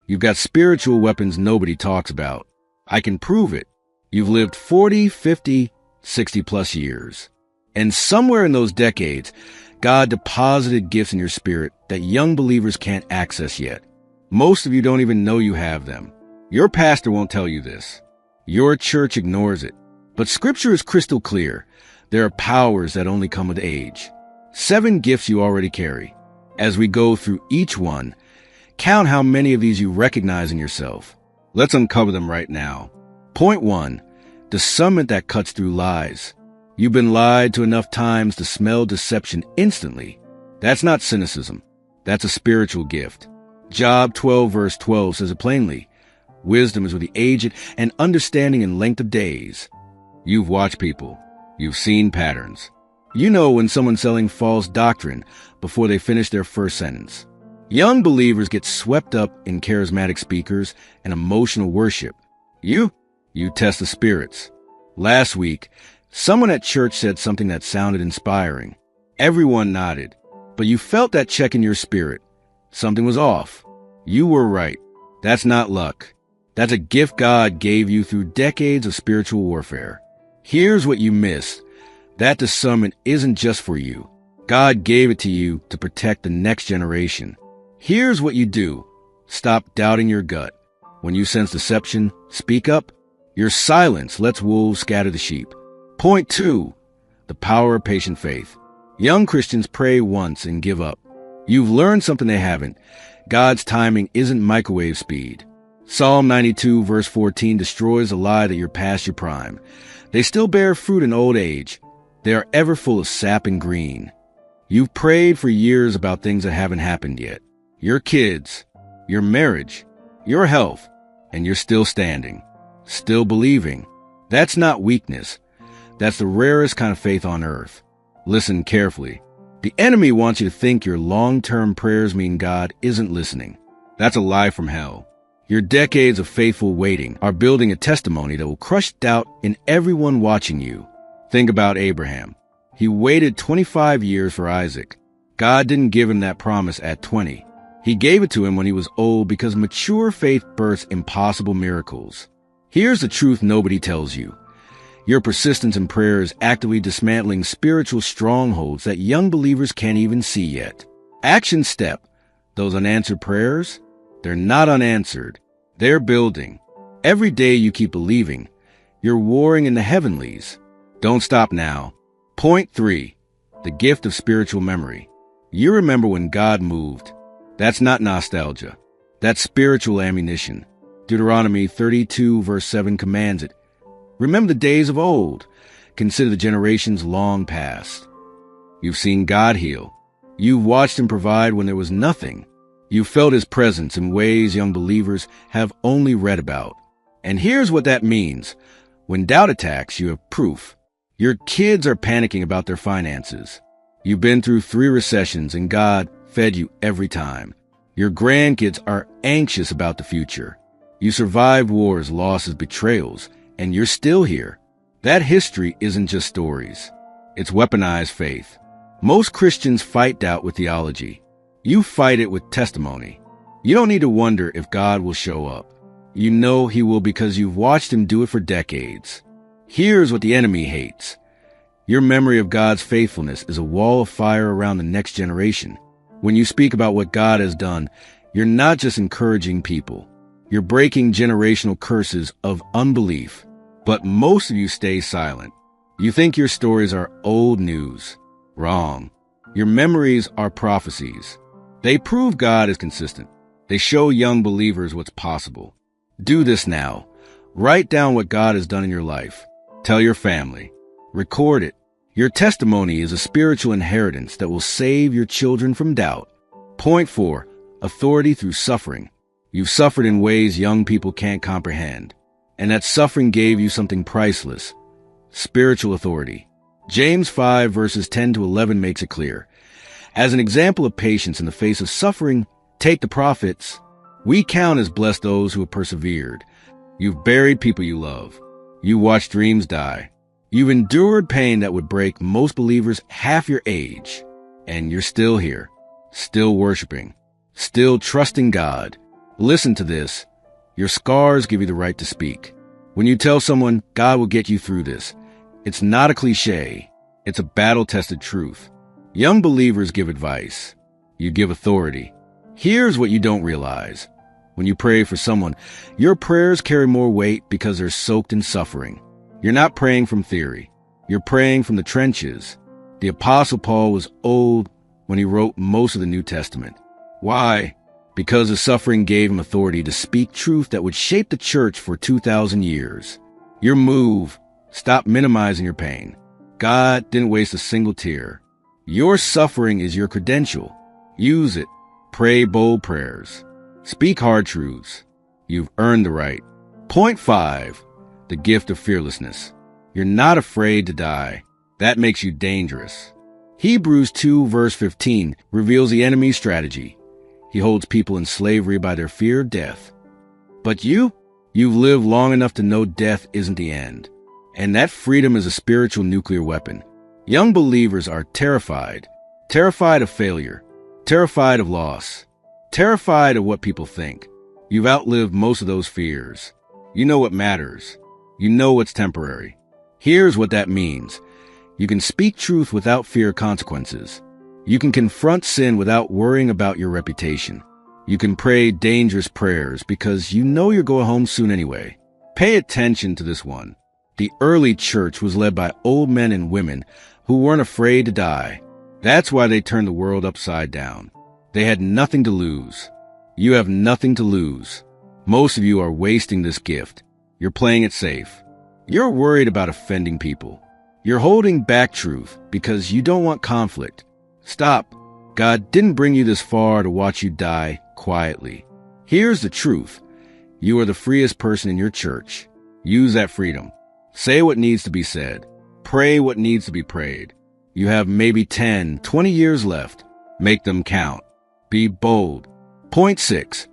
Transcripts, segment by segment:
You've got spiritual weapons nobody talks about. I can prove it. You've lived 40, 50, 60 plus years. And somewhere in those decades, God deposited gifts in your spirit that young believers can't access yet. Most of you don't even know you have them. Your pastor won't tell you this. Your church ignores it. But Scripture is crystal clear. There are powers that only come with age. 7 gifts you already carry. As we go through each one, count how many of these you recognize in yourself. Let's uncover them right now. Point 1. Discernment that cuts through lies. You've been lied to enough times to smell deception instantly. That's not cynicism. That's a spiritual gift. Job 12 verse 12 says it plainly. Wisdom is with the aged and understanding in length of days. You've watched people. You've seen patterns. You know when someone's selling false doctrine before they finish their first sentence. Young believers get swept up in charismatic speakers and emotional worship. You test the spirits. Last week, someone at church said something that sounded inspiring. Everyone nodded, but you felt that check in your spirit. Something was off. You were right. That's not luck. That's a gift God gave you through decades of spiritual warfare. Here's what you missed. That discernment isn't just for you. God gave it to you to protect the next generation. Here's what you do. Stop doubting your gut. When you sense deception, speak up. Your silence lets wolves scatter the sheep. Point 2. The power of patient faith. Young Christians pray once and give up. You've learned something they haven't. God's timing isn't microwave speed. Psalm 92 verse 14 destroys the lie that you're past your prime. They still bear fruit in old age. They are ever full of sap and green. You've prayed for years about things that haven't happened yet. Your kids, your marriage, your health, and you're still standing, still believing. That's not weakness. That's the rarest kind of faith on earth. Listen carefully. The enemy wants you to think your long-term prayers mean God isn't listening. That's a lie from hell. Your decades of faithful waiting are building a testimony that will crush doubt in everyone watching you. Think about Abraham. He waited 25 years for Isaac. God didn't give him that promise at 20. He gave it to him when he was old because mature faith births impossible miracles. Here's the truth nobody tells you. Your persistence in prayer is actively dismantling spiritual strongholds that young believers can't even see yet. Action step. Those unanswered prayers, they're not unanswered. They're building. Every day you keep believing, you're warring in the heavenlies. Don't stop now. Point 3. The gift of spiritual memory. You remember when God moved. That's not nostalgia. That's spiritual ammunition. Deuteronomy 32 verse 7 commands it. Remember the days of old. Consider the generations long past. You've seen God heal. You've watched him provide when there was nothing. You've felt his presence in ways young believers have only read about. And here's what that means. When doubt attacks, you have proof. Your kids are panicking about their finances. You've been through 3 recessions and God fed you every time. Your grandkids are anxious about the future. You survived wars, losses, betrayals, and you're still here. That history isn't just stories. It's weaponized faith. Most Christians fight doubt with theology. You fight it with testimony. You don't need to wonder if God will show up. You know he will because you've watched him do it for decades. Here's what the enemy hates. Your memory of God's faithfulness is a wall of fire around the next generation. When you speak about what God has done, you're not just encouraging people. You're breaking generational curses of unbelief. But most of you stay silent. You think your stories are old news. Wrong. Your memories are prophecies. They prove God is consistent. They show young believers what's possible. Do this now. Write down what God has done in your life. Tell your family. Record it. Your testimony is a spiritual inheritance that will save your children from doubt. Point 4. Authority through suffering. You've suffered in ways young people can't comprehend. And that suffering gave you something priceless. Spiritual authority. James 5 verses 10 to 11 makes it clear. As an example of patience in the face of suffering, take the prophets. We count as blessed those who have persevered. You've buried people you love. You watched dreams die. You've endured pain that would break most believers half your age. And you're still here, still worshiping, still trusting God. Listen to this. Your scars give you the right to speak. When you tell someone, God will get you through this, it's not a cliche. It's a battle-tested truth. Young believers give advice. You give authority. Here's what you don't realize. When you pray for someone, your prayers carry more weight because they're soaked in suffering. You're not praying from theory. You're praying from the trenches. The Apostle Paul was old when he wrote most of the New Testament. Why? Because the suffering gave him authority to speak truth that would shape the church for 2,000 years. Your move. Stop minimizing your pain. God didn't waste a single tear. Your suffering is your credential. Use it. Pray bold prayers. Speak hard truths. You've earned the right. Point 5. The gift of fearlessness. You're not afraid to die. That makes you dangerous. Hebrews 2 verse 15 reveals the enemy's strategy. He holds people in slavery by their fear of death. But you've lived long enough to know death isn't the end. And that freedom is a spiritual nuclear weapon. Young believers are terrified. Terrified of failure. Terrified of loss. Terrified of what people think. You've outlived most of those fears. You know what matters. You know what's temporary. Here's what that means. You can speak truth without fear of consequences. You can confront sin without worrying about your reputation. You can pray dangerous prayers because you know you're going home soon anyway. Pay attention to this one. The early church was led by old men and women who weren't afraid to die. That's why they turned the world upside down. They had nothing to lose. You have nothing to lose. Most of you are wasting this gift. You're playing it safe. You're worried about offending people. You're holding back truth because you don't want conflict. Stop. God didn't bring you this far to watch you die quietly. Here's the truth. You are the freest person in your church. Use that freedom. Say what needs to be said. Pray what needs to be prayed. You have maybe 10, 20 years left. Make them count. Be bold. Point 6.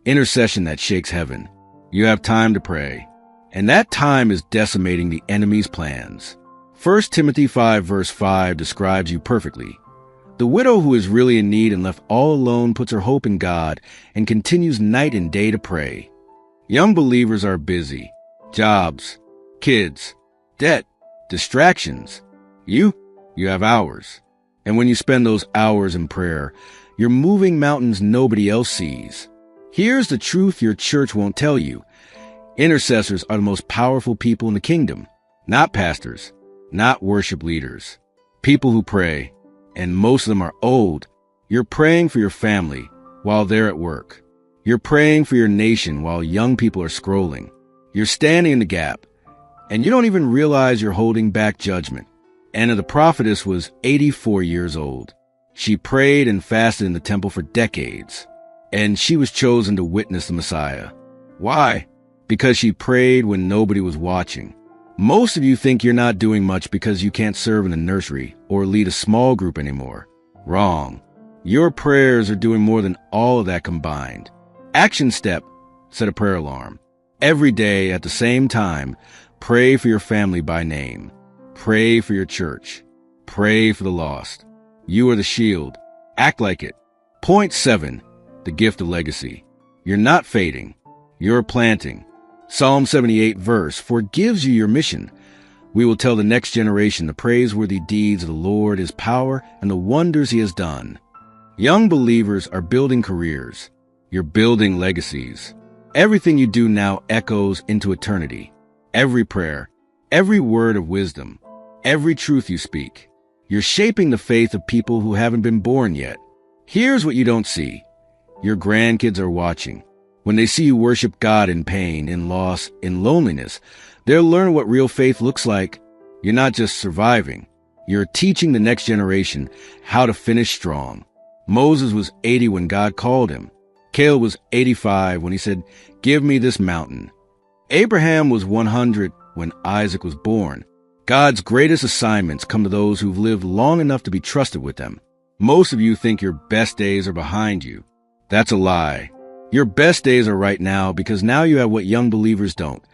Intercession that shakes heaven. You have time to pray. And that time is decimating the enemy's plans. 1 Timothy 5 verse 5 describes you perfectly. The widow who is really in need and left all alone puts her hope in God and continues night and day to pray. Young believers are busy. Jobs, kids, debt, distractions. You have hours. And when you spend those hours in prayer, you're moving mountains nobody else sees. Here's the truth your church won't tell you. Intercessors are the most powerful people in the kingdom. Not pastors, not worship leaders. People who pray, and most of them are old. You're praying for your family while they're at work. You're praying for your nation while young people are scrolling. You're standing in the gap, and you don't even realize you're holding back judgment. Anna the prophetess was 84 years old. She prayed and fasted in the temple for decades, and she was chosen to witness the Messiah. Why? Because she prayed when nobody was watching. Most of you think you're not doing much because you can't serve in the nursery or lead a small group anymore. Wrong. Your prayers are doing more than all of that combined. Action step, set a prayer alarm. Every day at the same time, pray for your family by name. Pray for your church. Pray for the lost. You are the shield. Act like it. Point 7, the gift of legacy. You're not fading. You're planting. Psalm 78 verse 4 gives you your mission. We will tell the next generation the praiseworthy deeds of the Lord, his power, and the wonders he has done. Young believers are building careers. You're building legacies. Everything you do now echoes into eternity. Every prayer, every word of wisdom, every truth you speak. You're shaping the faith of people who haven't been born yet. Here's what you don't see. Your grandkids are watching. When they see you worship God in pain, in loss, in loneliness, they'll learn what real faith looks like. You're not just surviving. You're teaching the next generation how to finish strong. Moses was 80 when God called him. Caleb was 85 when he said, "Give me this mountain." Abraham was 100 when Isaac was born. God's greatest assignments come to those who've lived long enough to be trusted with them. Most of you think your best days are behind you. That's a lie. Your best days are right now because now you have what young believers don't.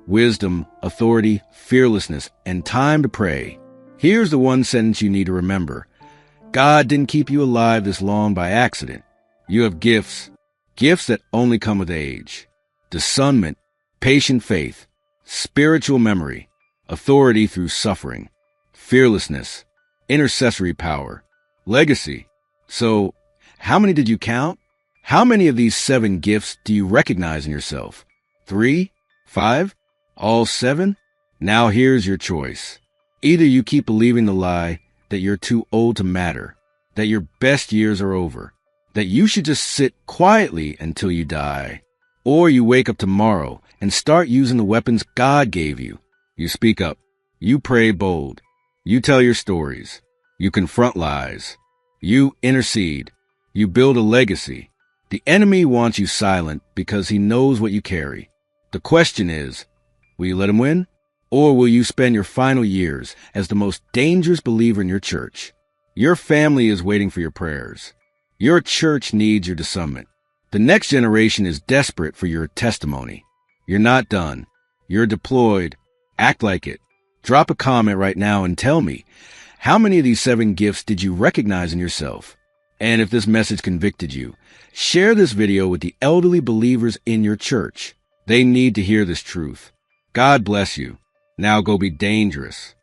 Wisdom, authority, fearlessness, and time to pray. Here's the one sentence you need to remember. God didn't keep you alive this long by accident. You have gifts. Gifts that only come with age. Discernment, patient faith, spiritual memory, authority through suffering, fearlessness, intercessory power, legacy. So, how many did you count? How many of these 7 gifts do you recognize in yourself? 3? 5? All 7? Now here's your choice. Either you keep believing the lie that you're too old to matter, that your best years are over, that you should just sit quietly until you die, or you wake up tomorrow and start using the weapons God gave you. You speak up. You pray bold. You tell your stories. You confront lies. You intercede. You build a legacy. The enemy wants you silent because he knows what you carry. The question is, will you let him win? Or will you spend your final years as the most dangerous believer in your church? Your family is waiting for your prayers. Your church needs your discernment. The next generation is desperate for your testimony. You're not done. You're deployed. Act like it. Drop a comment right now and tell me, how many of these 7 gifts did you recognize in yourself? And if this message convicted you, share this video with the elderly believers in your church. They need to hear this truth. God bless you. Now go be dangerous.